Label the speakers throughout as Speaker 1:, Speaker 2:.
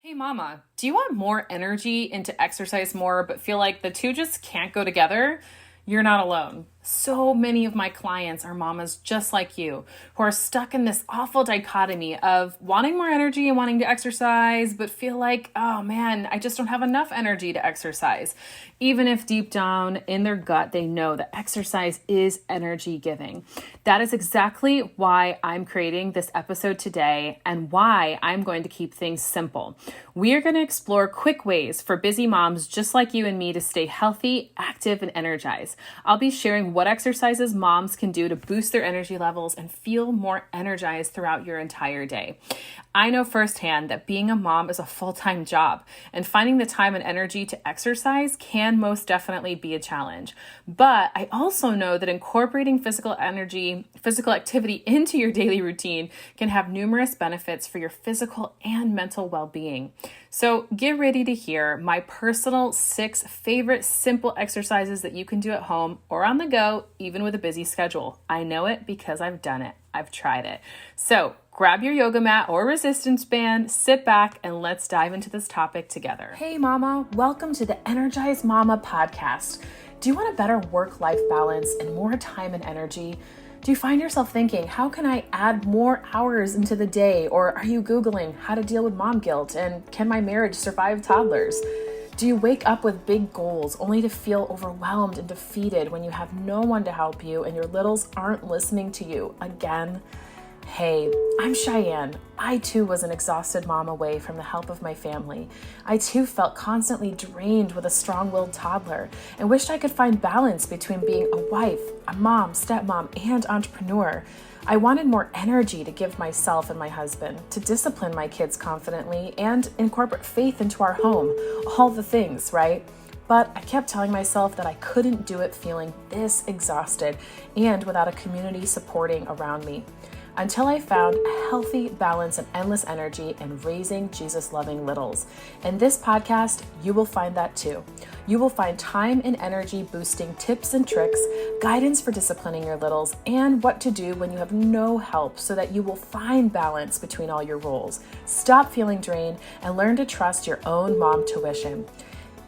Speaker 1: Hey mama, do you want more energy and to exercise more, but feel like the two just can't go together? You're not alone. So many of my clients are mamas just like you who are stuck in this awful dichotomy of wanting more energy and wanting to exercise, but feel like, oh man, I just don't have enough energy to exercise. Even if deep down in their gut, they know that exercise is energy giving. That is exactly why I'm creating this episode today and why I'm going to keep things simple. We are going to explore quick ways for busy moms just like you and me to stay healthy, active, and energized. I'll be sharing what exercises moms can do to boost their energy levels and feel more energized throughout your entire day. I know firsthand that being a mom is a full-time job, and finding the time and energy to exercise can most definitely be a challenge. But I also know that incorporating physical activity into your daily routine can have numerous benefits for your physical and mental well-being. So get ready to hear my personal 6 favorite simple exercises that you can do at home or on the go, even with a busy schedule. I know it because I've done it. I've tried it. So grab your yoga mat or resistance band, sit back, and let's dive into this topic together. Hey mama, welcome to the Energized Mama podcast. Do you want a better work-life balance and more time and energy? Do you find yourself thinking, how can I add more hours into the day? Or are you Googling how to deal with mom guilt and can my marriage survive toddlers? Do you wake up with big goals only to feel overwhelmed and defeated when you have no one to help you and your littles aren't listening to you again? Hey, I'm Cheyanne. I too was an exhausted mom away from the help of my family. I too felt constantly drained with a strong-willed toddler and wished I could find balance between being a wife, a mom, stepmom, and entrepreneur. I wanted more energy to give myself and my husband, to discipline my kids confidently, and incorporate faith into our home. All the things, right? But I kept telling myself that I couldn't do it feeling this exhausted and without a community supporting around me. Until I found a healthy balance and endless energy in raising Jesus-loving littles. In this podcast, you will find that too. You will find time and energy boosting tips and tricks, guidance for disciplining your littles, and what to do when you have no help so that you will find balance between all your roles. Stop feeling drained and learn to trust your own mom tuition.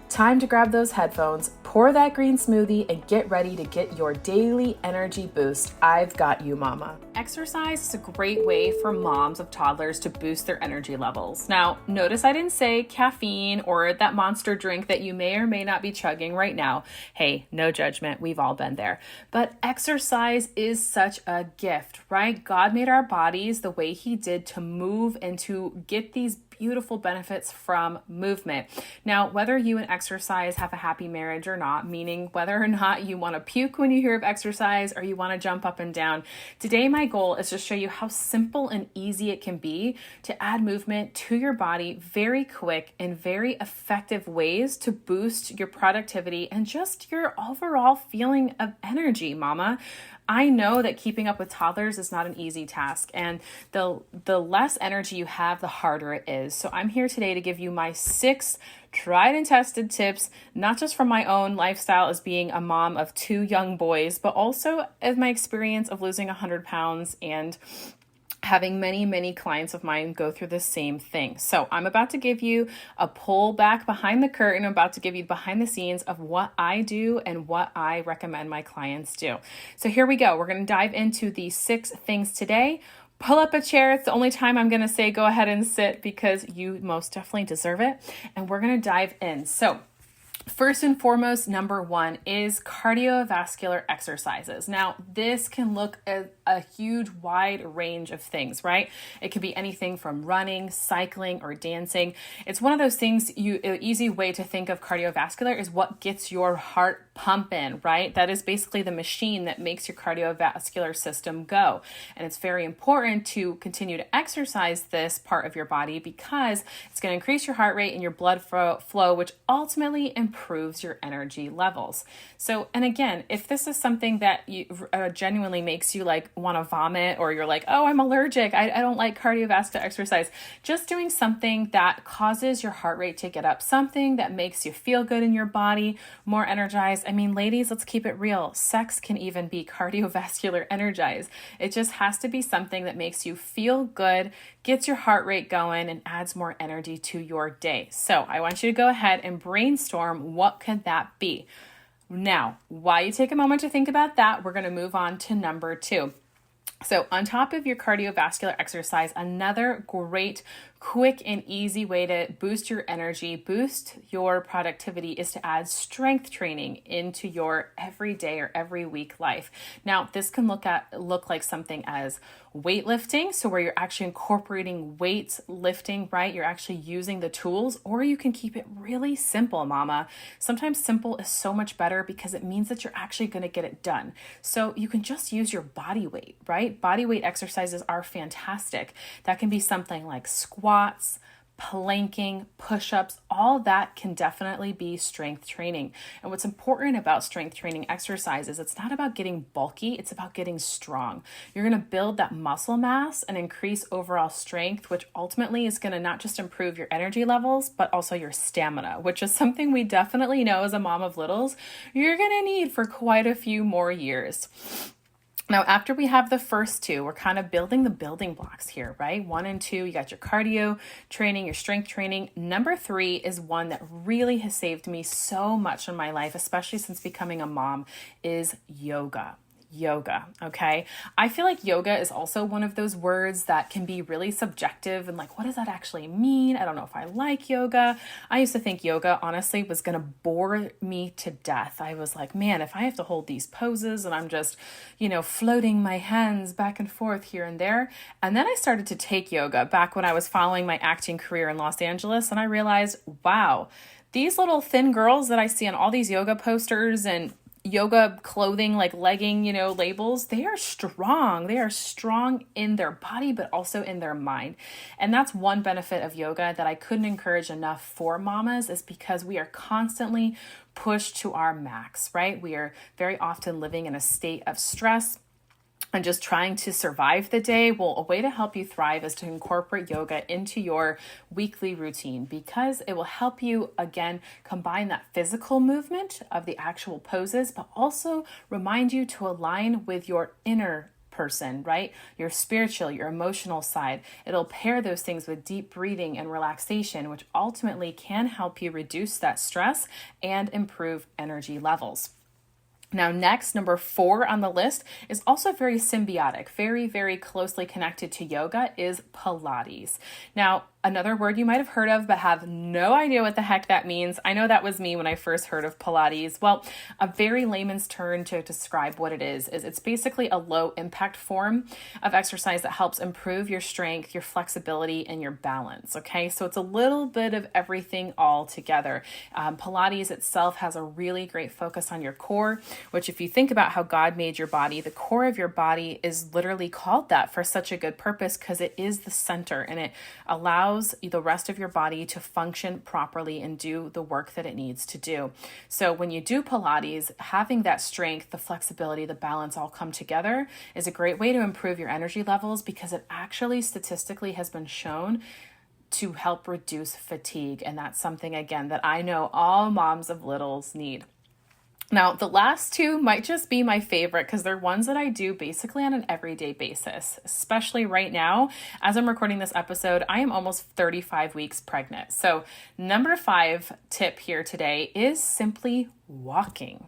Speaker 1: Time to grab those headphones, pour that green smoothie, and get ready to get your daily energy boost. I've got you, mama. Exercise is a great way for moms of toddlers to boost their energy levels. Now, notice I didn't say caffeine or that monster drink that you may or may not be chugging right now. Hey, no judgment. We've all been there. But exercise is such a gift, right? God made our bodies the way He did to move and to get these beautiful benefits from movement. Now, whether you and exercise have a happy marriage or not, meaning whether or not you want to puke when you hear of exercise or you want to jump up and down, today my goal is to show you how simple and easy it can be to add movement to your body very quick and very effective ways to boost your productivity and just your overall feeling of energy, mama. I know that keeping up with toddlers is not an easy task, and the less energy you have, the harder it is. So I'm here today to give you my 6 tried and tested tips, not just from my own lifestyle as being a mom of 2 young boys, but also as my experience of losing 100 pounds and having many clients of mine go through the same thing. So I'm about to give you a pull back behind the curtain. I'm about to give you behind the scenes of what I do and what I recommend my clients do. So here we go. We're going to dive into the 6 things today. Pull up a chair. It's the only time I'm going to say go ahead and sit because you most definitely deserve it. And we're going to dive in. So first and foremost, number 1 is cardiovascular exercises. Now, this can look at a huge wide range of things, right? It could be anything from running, cycling, or dancing. It's one of those things, an easy way to think of cardiovascular is what gets your heart pumping, right? That is basically the machine that makes your cardiovascular system go. And it's very important to continue to exercise this part of your body because it's going to increase your heart rate and your blood flow, which ultimately improves your energy levels. So, and again, if this is something that you genuinely makes you like want to vomit, or you're like, oh, I'm allergic, I don't like cardiovascular exercise, just doing something that causes your heart rate to get up, something that makes you feel good in your body, more energized, I mean, ladies, let's keep it real. Sex can even be cardiovascular energized. It just has to be something that makes you feel good, gets your heart rate going, and adds more energy to your day. So I want you to go ahead and brainstorm, what could that be? Now, while you take a moment to think about that, we're going to move on to number 2. So on top of your cardiovascular exercise, another great, quick, and easy way to boost your energy, boost your productivity is to add strength training into your everyday or every week life. Now, this can look like something as weightlifting, so where you're actually incorporating weights lifting, right? You're actually using the tools, or you can keep it really simple, mama. Sometimes simple is so much better because it means that you're actually going to get it done. So you can just use your body weight, right? Body weight exercises are fantastic. That can be something like squats, planking, push-ups, all that can definitely be strength training. And what's important about strength training exercises, it's not about getting bulky, it's about getting strong. You're going to build that muscle mass and increase overall strength, which ultimately is going to not just improve your energy levels, but also your stamina, which is something we definitely know as a mom of littles, you're going to need for quite a few more years. Now, after we have the first 2, we're kind of building the building blocks here, right? 1 and 2, you got your cardio training, your strength training. Number 3 is one that really has saved me so much in my life, especially since becoming a mom, is yoga. Okay? I feel like yoga is also one of those words that can be really subjective and like, what does that actually mean? I don't know if I like yoga. I used to think yoga, honestly, was going to bore me to death. I was like, man, if I have to hold these poses and I'm just, floating my hands back and forth here and there. And then I started to take yoga back when I was following my acting career in Los Angeles. And I realized, wow, these little thin girls that I see on all these yoga posters and yoga clothing, like legging, labels, they are strong. They are strong in their body, but also in their mind. And that's one benefit of yoga that I couldn't encourage enough for mamas, is because we are constantly pushed to our max, right? We are very often living in a state of stress and just trying to survive the day. Well, a way to help you thrive is to incorporate yoga into your weekly routine, because it will help you, again, combine that physical movement of the actual poses, but also remind you to align with your inner person, right? Your spiritual, your emotional side. It'll pair those things with deep breathing and relaxation, which ultimately can help you reduce that stress and improve energy levels. Now, next, number 4 on the list is also very symbiotic, very, very closely connected to yoga, is Pilates. Now, another word you might have heard of, but have no idea what the heck that means. I know that was me when I first heard of Pilates. Well, a very layman's term to describe what it is it's basically a low impact form of exercise that helps improve your strength, your flexibility, and your balance. Okay, so it's a little bit of everything all together. Pilates itself has a really great focus on your core, which, if you think about how God made your body, the core of your body is literally called that for such a good purpose, because it is the center and it allows the rest of your body to function properly and do the work that it needs to do. So when you do Pilates, having that strength, the flexibility, the balance all come together is a great way to improve your energy levels, because it actually statistically has been shown to help reduce fatigue. And that's something, again, that I know all moms of littles need. Now, the last 2 might just be my favorite, because they're ones that I do basically on an everyday basis, especially right now. As I'm recording this episode, I am almost 35 weeks pregnant. So number 5 tip here today is simply walking.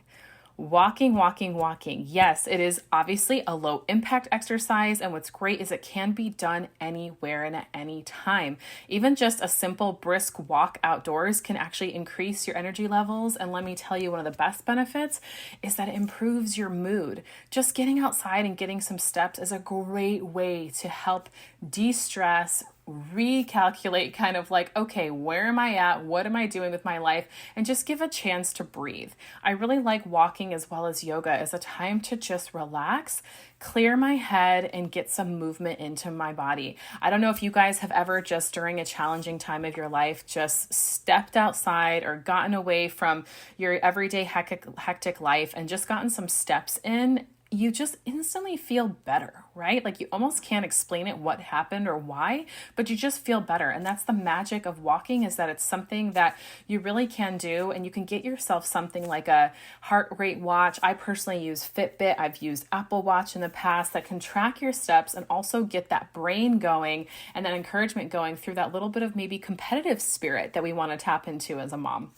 Speaker 1: Walking. Yes, it is obviously a low impact exercise. And what's great is it can be done anywhere and at any time. Even just a simple brisk walk outdoors can actually increase your energy levels. And let me tell you, one of the best benefits is that it improves your mood. Just getting outside and getting some steps is a great way to help de-stress, recalculate, kind of like, okay, where am I at? What am I doing with my life? And just give a chance to breathe. I really like walking as well as yoga as a time to just relax, clear my head, and get some movement into my body. I don't know if you guys have ever, just during a challenging time of your life, just stepped outside or gotten away from your everyday hectic life and just gotten some steps in. you just instantly feel better, right? Like you almost can't explain it, what happened or why, but you just feel better. And that's the magic of walking, is that it's something that you really can do. And you can get yourself something like a heart rate watch. I personally use Fitbit. I've used Apple Watch in the past that can track your steps and also get that brain going and that encouragement going through that little bit of maybe competitive spirit that we want to tap into as a mom.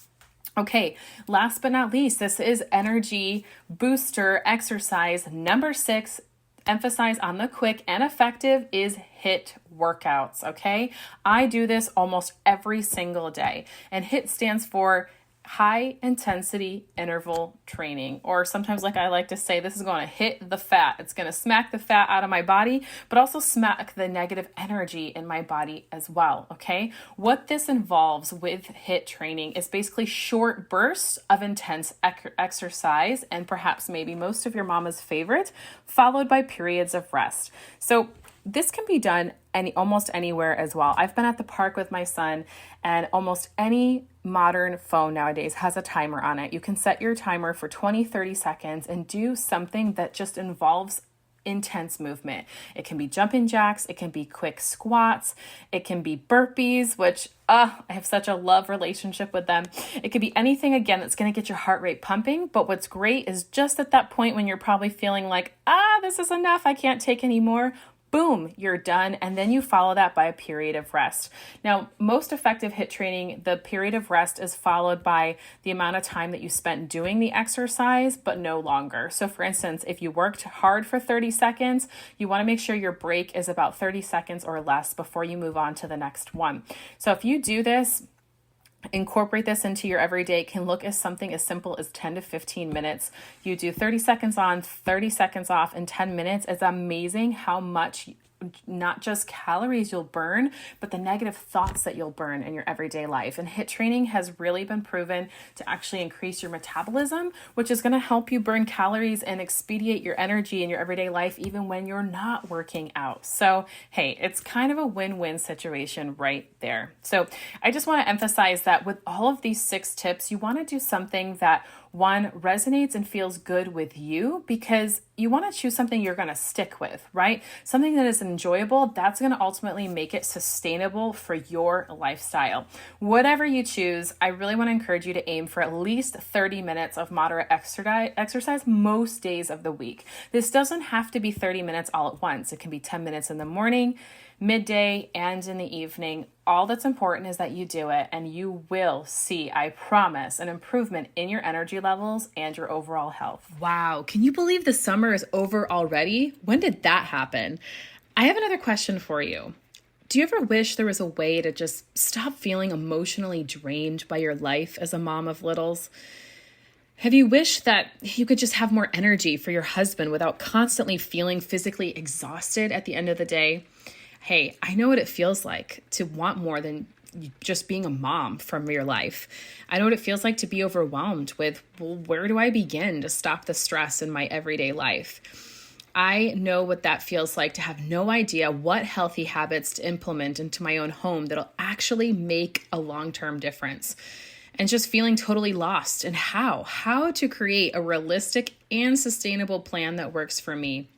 Speaker 1: Okay, last but not least, this is energy booster exercise number 6. Emphasize on the quick and effective is HIIT workouts. Okay, I do this almost every single day, and HIIT stands for high intensity interval training, or sometimes, like I like to say, this is going to hit the fat. It's going to smack the fat out of my body, but also smack the negative energy in my body as well. Okay. What this involves with HIIT training is basically short bursts of intense exercise, and perhaps maybe most of your mama's favorite, followed by periods of rest. So this can be done almost anywhere as well. I've been at the park with my son, and almost any modern phone nowadays has a timer on it. You can set your timer for 20, 30 seconds and do something that just involves intense movement. It can be jumping jacks, it can be quick squats, it can be burpees, which I have such a love relationship with them. It could be anything, again, that's going to get your heart rate pumping. But what's great is just at that point when you're probably feeling like, this is enough, I can't take any more, boom, you're done. And then you follow that by a period of rest. Now, most effective HIIT training, the period of rest is followed by the amount of time that you spent doing the exercise, but no longer. So for instance, if you worked hard for 30 seconds, you want to make sure your break is about 30 seconds or less before you move on to the next one. So if you do this, incorporate this into your everyday, it can look as something as simple as 10 to 15 minutes. You do 30 seconds on, 30 seconds off in 10 minutes. It's amazing how much, not just calories you'll burn, but the negative thoughts that you'll burn in your everyday life. And HIIT training has really been proven to actually increase your metabolism, which is going to help you burn calories and expedite your energy in your everyday life, even when you're not working out. So, hey, it's kind of a win-win situation right there. So I just want to emphasize that with all of these 6 tips, you want to do something that, one, resonates and feels good with you, because you want to choose something you're going to stick with, right? Something that is enjoyable, that's going to ultimately make it sustainable for your lifestyle. Whatever you choose, I really want to encourage you to aim for at least 30 minutes of moderate exercise most days of the week. This doesn't have to be 30 minutes all at once. It can be 10 minutes in the morning, midday, and in the evening. All that's important is that you do it, and you will see, I promise, an improvement in your energy levels and your overall health. Wow, can you believe the summer is over already? When did that happen? I have another question for you. Do you ever wish there was a way to just stop feeling emotionally drained by your life as a mom of littles? Have you wished that you could just have more energy for your husband without constantly feeling physically exhausted at the end of the day? Hey, I know what it feels like to want more than just being a mom from your life. I know what it feels like to be overwhelmed with, well, where do I begin to stop the stress in my everyday life? I know what that feels like to have no idea what healthy habits to implement into my own home that'll actually make a long-term difference. And just feeling totally lost in how to create a realistic and sustainable plan that works for me.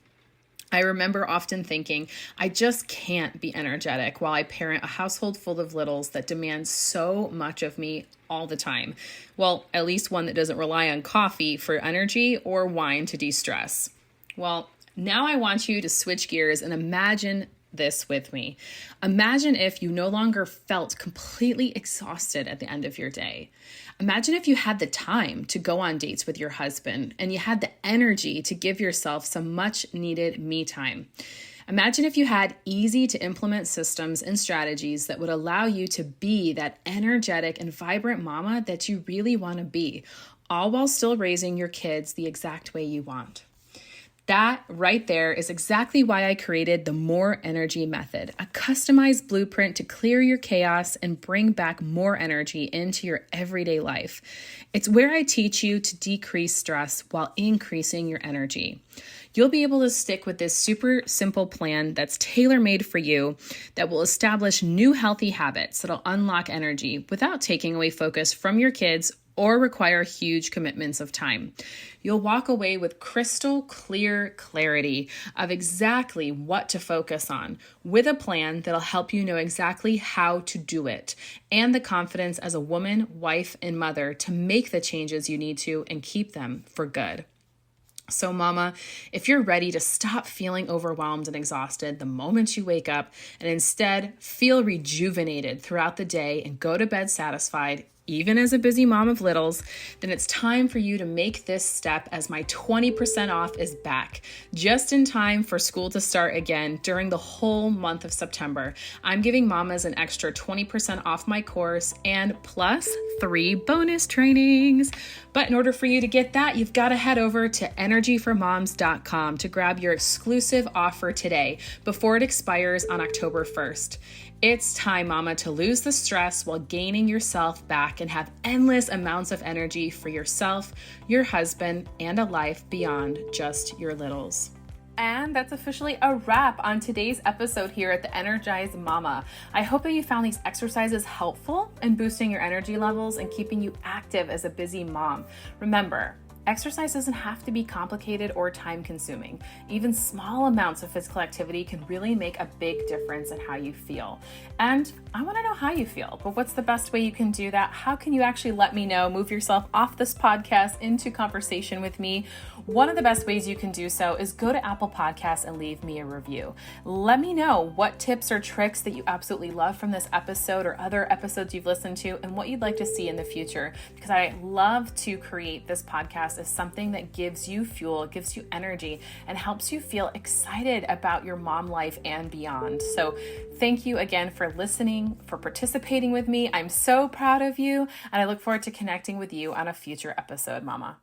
Speaker 1: I remember often thinking, I just can't be energetic while I parent a household full of littles that demands so much of me all the time. Well, at least one that doesn't rely on coffee for energy or wine to de-stress. Well, now I want you to switch gears and imagine this with me. Imagine if you no longer felt completely exhausted at the end of your day. Imagine if you had the time to go on dates with your husband and you had the energy to give yourself some much needed me time. Imagine if you had easy to implement systems and strategies that would allow you to be that energetic and vibrant mama that you really want to be, all while still raising your kids the exact way you want. That right there is exactly why I created the More Energy Method, a customized blueprint to clear your chaos and bring back more energy into your everyday life. It's where I teach you to decrease stress while increasing your energy. You'll be able to stick with this super simple plan that's tailor-made for you that will establish new healthy habits that'll unlock energy without taking away focus from your kids or require huge commitments of time. You'll walk away with crystal clear clarity of exactly what to focus on, with a plan that'll help you know exactly how to do it, and the confidence as a woman, wife, and mother to make the changes you need to and keep them for good. So mama, if you're ready to stop feeling overwhelmed and exhausted the moment you wake up and instead feel rejuvenated throughout the day and go to bed satisfied, even as a busy mom of littles, then it's time for you to make this step as my 20% off is back, just in time for school to start again during the whole month of September. I'm giving mamas an extra 20% off my course and plus 3 bonus trainings. But in order for you to get that, you've got to head over to energyformoms.com to grab your exclusive offer today before it expires on October 1st. It's time, mama, to lose the stress while gaining yourself back and have endless amounts of energy for yourself, your husband, and a life beyond just your littles. And that's officially a wrap on today's episode here at the Energized Mama. I hope that you found these exercises helpful in boosting your energy levels and keeping you active as a busy mom. Remember, exercise doesn't have to be complicated or time-consuming. Even small amounts of physical activity can really make a big difference in how you feel. And I want to know how you feel, but what's the best way you can do that? How can you actually let me know? Move yourself off this podcast into conversation with me. One of the best ways you can do so is go to Apple Podcasts and leave me a review. Let me know what tips or tricks that you absolutely love from this episode or other episodes you've listened to and what you'd like to see in the future, because I love to create this podcast as something that gives you fuel, gives you energy, and helps you feel excited about your mom life and beyond. So thank you again for listening, for participating with me. I'm so proud of you, and I look forward to connecting with you on a future episode, Mama.